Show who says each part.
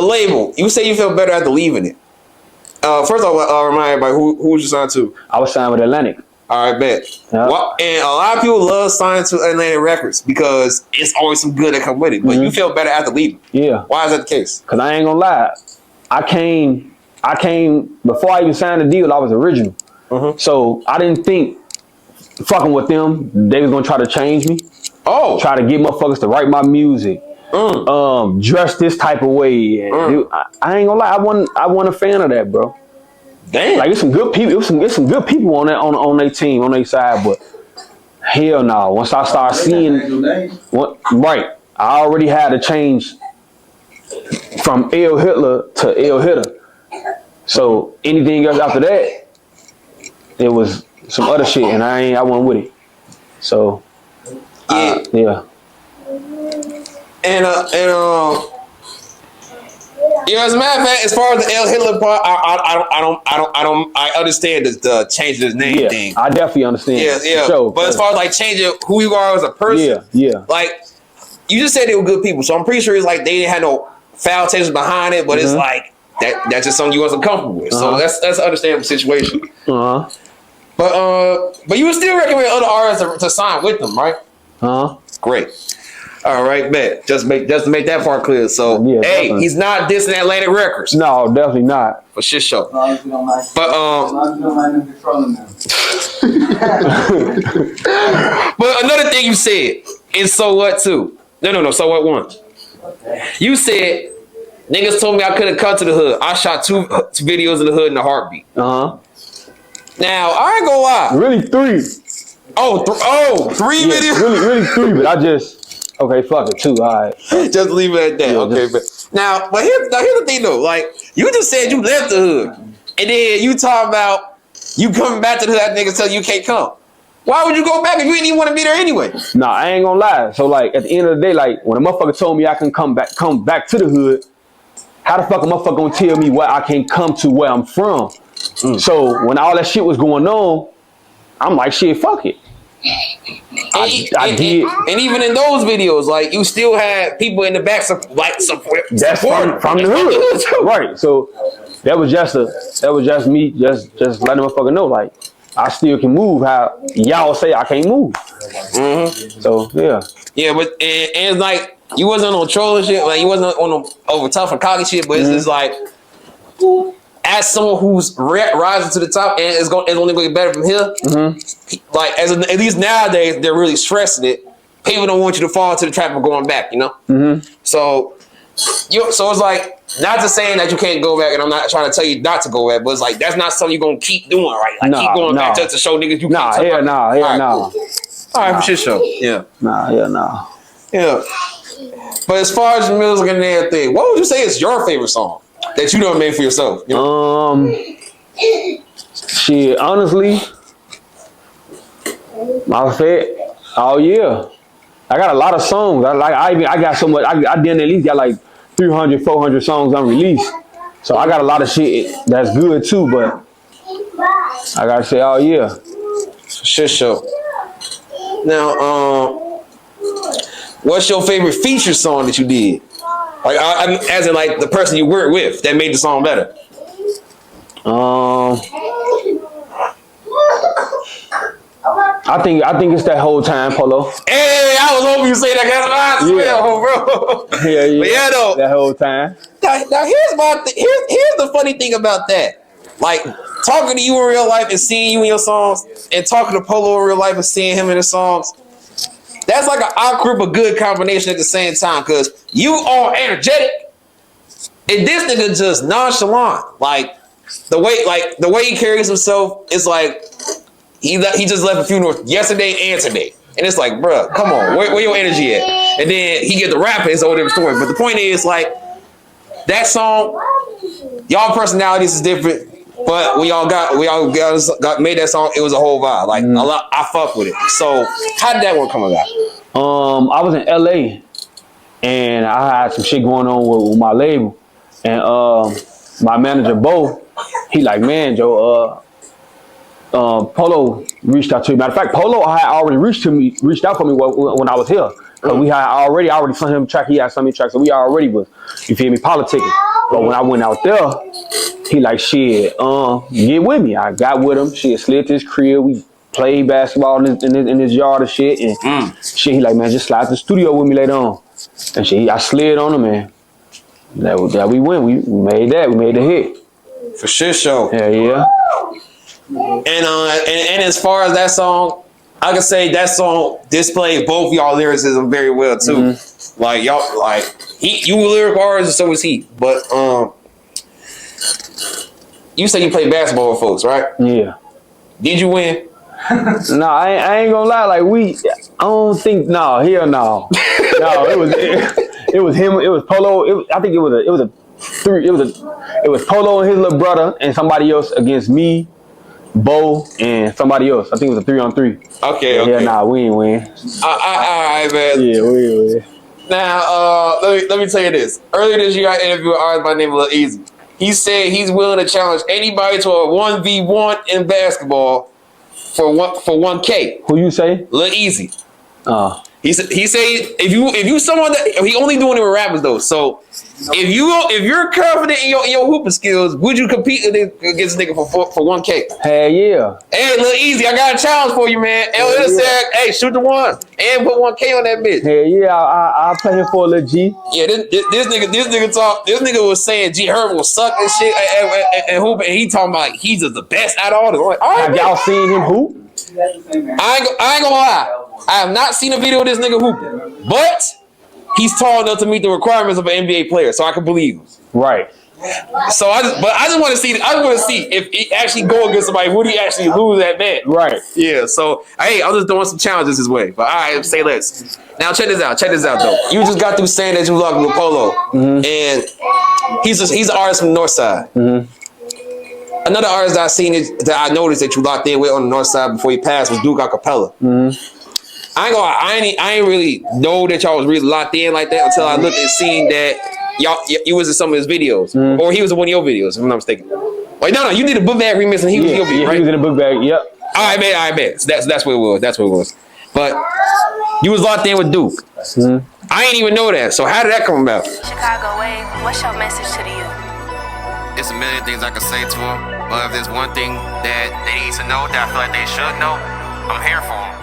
Speaker 1: label. You say you feel better after leaving it. First off, I'll remind everybody who was you signed to?
Speaker 2: I was signed with Atlantic.
Speaker 1: All right, bet. Yep. Well, and a lot of people love signing to Atlantic Records because it's always some good that come with it. But you feel better after leaving.
Speaker 2: Yeah.
Speaker 1: Why is that the case?
Speaker 2: Because I ain't gonna lie. I came before I even signed the deal, I was original. So I didn't think fucking with them, they was gonna try to change me. Oh. Try to get motherfuckers to write my music. Dress this type of way. And dude, I ain't gonna lie, I wasn't a fan of that, bro. Damn. Like it's some good people. It's some good people on that on their team, on their side, but hell no. Once I start seeing right, I already had to change from L Hitler to L Hitta. So anything else after that, it was some other shit, and I wasn't with it. So yeah.
Speaker 1: Yeah, as a matter of fact, as far as the L Hitler part, I understand the changing his name thing.
Speaker 2: I definitely understand.
Speaker 1: Yeah. Sure, but as far as like changing who you are as a person, like you just said they were good people, so I'm pretty sure it's like they didn't have no foul taste behind it, but it's like that's just something you wasn't comfortable with. So that's an understandable situation. But you would still recommend other artists to sign with them, right? Great. All right, bet. Just to make that part clear. So, hey, definitely. He's not dissing Atlantic Records.
Speaker 2: No, definitely not.
Speaker 1: For shit show.
Speaker 3: But
Speaker 1: another thing you said is So What too. No, So What one. You said niggas told me I couldn't come to the hood. I shot two videos in the hood in a heartbeat. Now I ain't gonna lie.
Speaker 2: Really 3.
Speaker 1: Three videos.
Speaker 2: Really 3, but I just. Okay, fuck it, 2, all right.
Speaker 1: Just leave it at that. Okay, but here's the thing though. Like, you just said you left the hood. And then you talk about you coming back to the hood, that nigga tell you can't come. Why would you go back if you didn't even want to be there anyway?
Speaker 2: Nah, I ain't gonna lie. So like at the end of the day, like when a motherfucker told me I can come back to the hood, how the fuck a motherfucker gonna tell me where I can come to where I'm from? So when all that shit was going on, I'm like, shit, fuck it. I did.
Speaker 1: And even in those videos, like you still had people in the back support.
Speaker 2: That's from the hood, right? So that was just me just letting the motherfucker know, like I still can move. How y'all say I can't move? So
Speaker 1: yeah, but and it's like you wasn't on trolling shit, like you wasn't on no over tough and cocky shit, but it's just like. As someone who's rising to the top and it's only going to get better from here, like at least nowadays they're really stressing it. People don't want you to fall into the trap of going back, you know. So it's like not to saying that you can't go back, and I'm not trying to tell you not to go back, but it's like that's not something you're going to keep doing, right? Like keep going back just to show niggas you can't.
Speaker 2: All
Speaker 1: right, for shit show, yeah.
Speaker 2: Yeah.
Speaker 1: But as far as the music and everything, what would you say is your favorite song that you done made for yourself? You know?
Speaker 2: Shit, honestly, my favorite. Oh yeah, I got a lot of songs. I got so much. I done at least got like 300, 400 songs unreleased. So I got a lot of shit that's good too. But I gotta say, oh yeah,
Speaker 1: shit show. Now, what's your favorite feature song that you did? Like, as in, like the person you worked with that made the song better.
Speaker 2: I think it's that whole time, Polo.
Speaker 1: Hey, I was hoping you say that kind of bro.
Speaker 2: Yeah.
Speaker 1: But yeah, though.
Speaker 2: That whole time.
Speaker 1: Now here's the funny thing about that. Like talking to you in real life and seeing you in your songs, and talking to Polo in real life and seeing him in his songs. That's like an awkward but good combination at the same time, because you are energetic and this nigga just nonchalant. Like the way he carries himself is like he just left a funeral yesterday and today. And it's like, bruh, come on, where your energy at? And then he get the rapping, it's a whole different story. But the point is, like, that song, y'all personalities is different. But we all got made that song. It was a whole vibe. Like a lot, I fuck with it. So how did that one come about?
Speaker 2: I was in LA and I had some shit going on with my label, and my manager Bo, he like, man, Joe, Polo reached out to me. Matter of fact, Polo had already reached out for me when I was here. Cause I already sent him a track. He had so many tracks, so we already was, you feel me, politicking. But when I went out there, he like, shit, get with me. I got with him. Shit, slid to his crib. We played basketball in his yard and shit. And shit, he like, man, just slide to the studio with me later on. And shit, I slid on him, man. That we went. We made that. We made the hit.
Speaker 1: For sure, show.
Speaker 2: Yeah.
Speaker 1: And as far as that song, I can say that song displayed both y'all lyricism very well too. Like y'all, like you were lyrical artist, and so was he. But you said you played basketball with folks, right?
Speaker 2: Yeah.
Speaker 1: Did you win?
Speaker 2: No, I ain't gonna lie. Like I don't think. No, hell no. No, it was him. It was Polo. I think it was Polo and his little brother and somebody else against me, Bo, and somebody else. I think it was a 3-on-3.
Speaker 1: Okay.
Speaker 2: Yeah, nah, we ain't win.
Speaker 1: All right, man.
Speaker 2: Yeah, we ain't win.
Speaker 1: Now, let me tell you this. Earlier this year, I interviewed an artist by the name of Lil Easy. He said he's willing to challenge anybody to a 1v1 in basketball for 1K.
Speaker 2: Who you say?
Speaker 1: Lil Easy. He said if you someone that he only doing it with rappers though. So if you're confident in your hooping skills, would you compete against this nigga for 1K?
Speaker 2: Hell yeah.
Speaker 1: Hey, Lil Easy, I got a challenge for you, man. L said, hey, shoot the one and put 1K on that bitch.
Speaker 2: Hell yeah, I'll play him for a little G.
Speaker 1: Yeah, this nigga was saying G Herb will suck and shit and hooping, and he talking about like, he's just the best out of all of them. Like, all right,
Speaker 2: have y'all seen him hoop?
Speaker 1: I ain't gonna lie. I have not seen a video of this nigga hooping, but he's tall enough to meet the requirements of an NBA player, so I can believe him.
Speaker 2: Right.
Speaker 1: So I just want to see. I just want to see if he actually go against somebody. Would he actually lose that bet?
Speaker 2: Right.
Speaker 1: Yeah. So hey, I'm just throwing some challenges his way. But all right, say less. Now check this out. Check this out though. You just got through saying that you locked with Polo, and he's an artist from the North Side. Another artist that I noticed that you locked in with on the North Side before he passed was Duke Acapella. I ain't gonna lie, I ain't really know that y'all was really locked in like that until I looked and seen that you was in some of his videos, or he was in one of your videos, if I'm not mistaken. Wait, no, you did a book bag remix and he was in your video, right?
Speaker 2: He was in a book bag. Yep.
Speaker 1: I bet. So that's what it was. That's what it was. But you was locked in with Duke. I ain't even know that. So how did that come about?
Speaker 3: Chicago Wave, what's your message to the youth?
Speaker 4: It's a million things I could say to them, but if there's one thing that they need to know that I feel like they should know, I'm here for them.